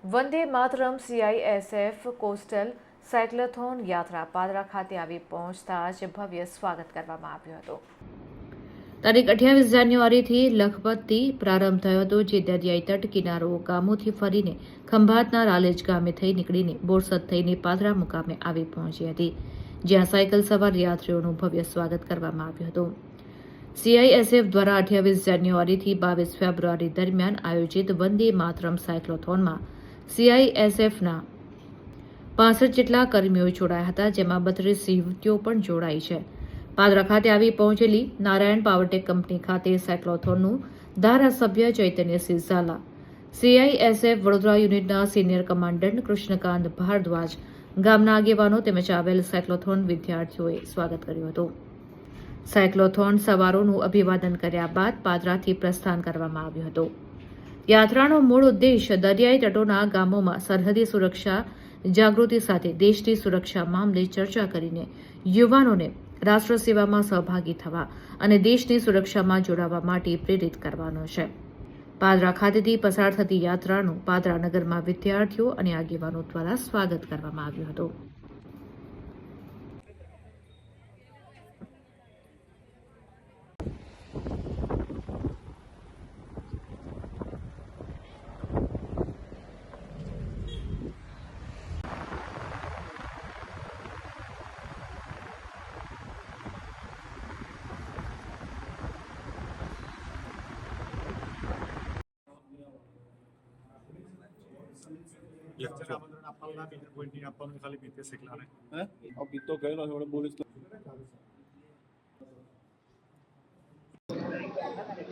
Vande Mataram CISF coastal cyclothon યાત્રા પાદરા ખાતે આવી પહોંચતા જ ભવ્ય સ્વાગત કરવામાં આવ્યું હતું। તારીખ 28 જાન્યુઆરીથી લખપતથી પ્રારંભ થયો હતો, જે દરિયાઈ તટ કિનારો ગામોથી ફરીને ખંભાતના રાલેજ ગામે થઈ નીકળીને બોરસદ થઈને પાદરા મુકામે આવી પહોંચી હતી, જ્યાં સાયકલ સવાર યાત્રીઓનું ભવ્ય સ્વાગત કરવામાં આવ્યું હતું। CISF દ્વારા 28 જાન્યુઆરીથી 22 ફેબ્રુઆરી દરમિયાન આયોજિત વંદે માતરમ સાયક્લોથોનમાં CISFના 65 જેટલા કર્મીઓ જોડાયા હતા, જેમાં 32 યુવતીઓ પણ જોડાઈ છે। પાદરા ખાતે આવી પહોંચેલી નારાયણ પાવરટેક કંપની ખાતે સાયક્લોથોનનું ધારાસભ્ય ચૈતન્યસિંહ ઝાલા, CISF વડોદરા યુનિટના સિનિયર કમાન્ડન્ટ કૃષ્ણકાંત ભારદ્વાજ, ગામના આગેવાનો તેમજ આવેલ સાયક્લોથોન વિદ્યાર્થીઓએ સ્વાગત કર્યું હતું। સાયક્લોથોન સવારોનું અભિવાદન કર્યા બાદ પાદરાથી પ્રસ્થાન કરવામાં આવ્યું હતું। યાત્રાનો મૂળ ઉદ્દેશ દરિયાઈ તટોના ગામોમાં સરહદી સુરક્ષા જાગૃતિ સાથે દેશની સુરક્ષા મામલે ચર્ચા કરીને યુવાનોને રાષ્ટ્ર સેવામાં સહભાગી થવા અને દેશની સુરક્ષામાં જોડાવા માટે પ્રેરિત કરવાનો છે। પાદરા ખાતેથી પસાર થતી યાત્રાનું પાદરા નગરમાં વિદ્યાર્થીઓ અને આગેવાનો દ્વારા સ્વાગત કરવામાં આવ્યું હતું।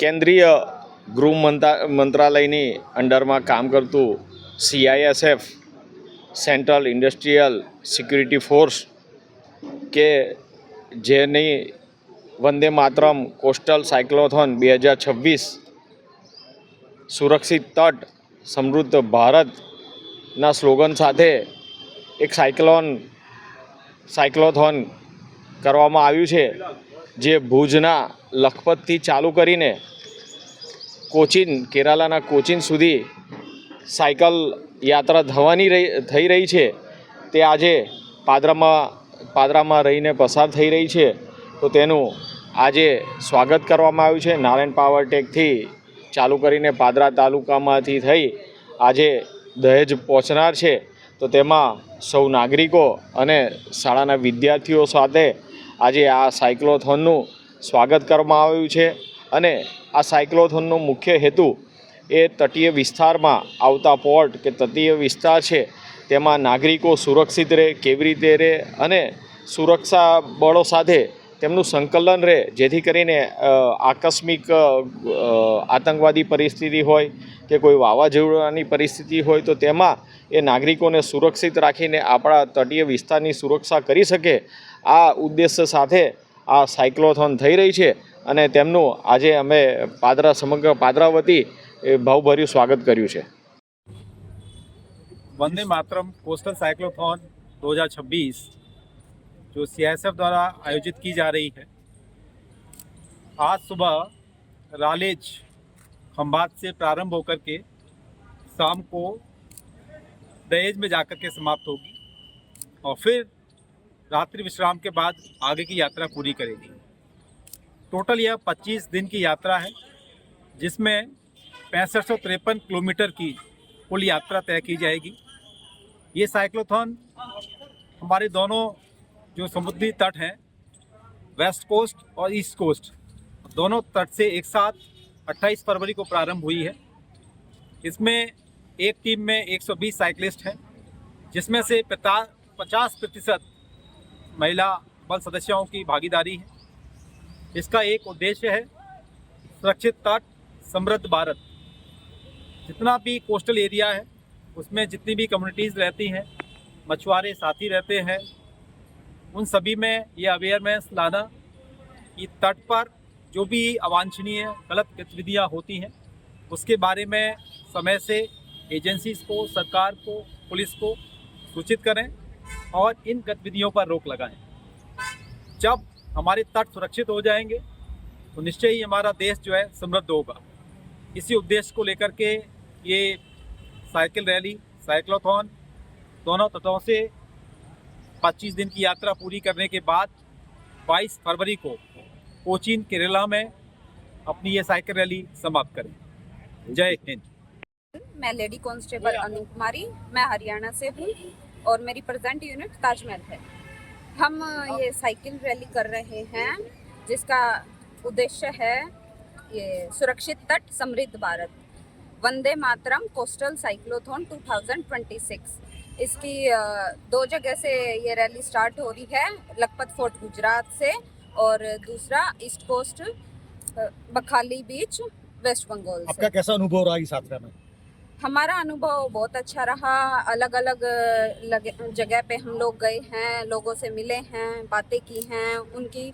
કેન્દ્રીય ગૃહ મંત્રાલયની અંડરમાં કામ કરતું CISF central industrial security force કે જેની વંદે માતરમ કોસ્ટલ સાયક્લોથોન 2026 સુરક્ષિત તટ સમૃદ્ધ ભારતના સ્લોગન સાથે એક સાયક્લોથોન કરવામાં આવ્યું છે, જે ભુજના લખપતથી ચાલુ કરીને કેરાલાના કોચીન સુધી સાયકલ યાત્રા થઈ રહી છે, તે આજે પાદરામાં રહીને પસાર થઈ રહી છે। તો તેનું આજે સ્વાગત કરવામાં આવ્યું છે। નારાયણ પાવરટેકથી ચાલુ કરીને પાદરા તાલુકામાંથી થઈ આજે દહેજ પહોંચનાર છે। તો તેમાં સૌ નાગરિકો અને શાળાના વિદ્યાર્થીઓ સાથે આજે આ સાયક્લોથોનનું સ્વાગત કરવામાં આવ્યું છે। અને આ સાયક્લોથોનનો મુખ્ય હેતુ એ તટીય વિસ્તારમાં આવતા પોર્ટ કે તટીય વિસ્તાર છે તેમાં નાગરિકો સુરક્ષિત રહે, કેવી રીતે રહે અને સુરક્ષા બળો સાથે તેમનું સંકલન રહે, જેથી કરીને આકસ્મિક આતંકવાદી પરિસ્થિતિ હોય કે કોઈ વાવાઝોડાની પરિસ્થિતિ હોય તો તેમાં એ નાગરિકોને સુરક્ષિત રાખીને આપણા તટીય વિસ્તારની સુરક્ષા કરી શકે, આ ઉદ્દેશ્ય સાથે આ સાયક્લોથોન થઈ રહી છે। અને તેમનું આજે અમે સમગ્ર પાદરા વતી ભાવભર્યું સ્વાગત કર્યું છે। वंदे मातरम कोस्टल साइक्लोथॉन 2026 जो CISF द्वारा आयोजित की जा रही है, आज सुबह रालेज खंभात से प्रारंभ होकर के शाम को दहेज में जाकर के समाप्त होगी और फिर रात्रि विश्राम के बाद आगे की यात्रा पूरी करेगी। टोटल यह 25 दिन की यात्रा है, जिसमें 6553 किलोमीटर की कुल यात्रा तय की जाएगी। ये साइक्लोथॉन हमारे दोनों जो समुद्री तट हैं, वेस्ट कोस्ट और ईस्ट कोस्ट, दोनों तट से एक साथ 28 फरवरी को प्रारंभ हुई है। इसमें एक टीम में 120 साइकिलिस्ट हैं, जिसमें से 50% महिला बल सदस्यों की भागीदारी है। इसका एक उद्देश्य है सुरक्षित तट समृद्ध भारत। जितना भी कोस्टल एरिया है उसमें जितनी भी कम्युनिटीज़ रहती हैं, मछुआरे साथी रहते हैं, उन सभी में ये अवेयरनेस लाना कि तट पर जो भी अवांछनीय गलत गतिविधियाँ होती हैं उसके बारे में समय से एजेंसीज़ को, सरकार को, पुलिस को सूचित करें और इन गतिविधियों पर रोक लगाएं। जब हमारे तट सुरक्षित हो जाएंगे तो निश्चय ही हमारा देश जो है समृद्ध होगा। इसी उद्देश्य को लेकर के ये साइकिल रैली साइक्लोथॉन दोनों तटों से 25 दिन की यात्रा पूरी करने के बाद 22 फरवरी को कोचीन केरला में अपनी ये साइकिल रैली समाप्त करें। जय हिंद। मैं लेडी कांस्टेबल अनु कुमारी, मैं हरियाणा से हूँ और मेरी प्रेजेंट यूनिट ताजमहल है। हम ये साइकिल रैली कर रहे हैं जिसका उद्देश्य है ये सुरक्षित तट समृद्ध भारत वंदे मातरम कोस्टल साइक्लोथॉन 2026। इसकी 2 जगह से ये रैली स्टार्ट हो रही है, लखपत फोर्ट गुजरात से और दूसरा ईस्ट कोस्ट बखाली बीच वेस्ट बंगाल से। आपका कैसा अनुभव रहा इस यात्रा में? हमारा अनुभव बहुत अच्छा रहा। अलग अलग जगह पे हम लोग गए हैं, लोगों से मिले हैं, बातें की हैं, उनकी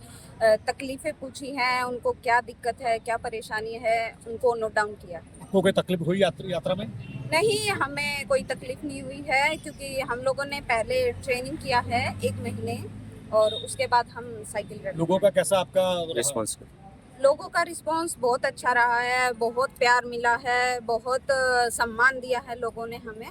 तकलीफ़ें पूछी हैं, उनको क्या दिक्कत है, क्या परेशानी है, उनको नोट डाउन किया। आपको कोई तकलीफ हुई यात्रा में? नहीं, हमें कोई तकलीफ़ नहीं हुई है क्योंकि हम लोगों ने पहले ट्रेनिंग किया है 1 महीने और उसके बाद हम साइकिल रैली। लोगों का कैसा आपका रिस्पॉन्स? लोगों का रिस्पांस बहुत अच्छा रहा है, बहुत प्यार मिला है, बहुत सम्मान दिया है लोगों ने हमें।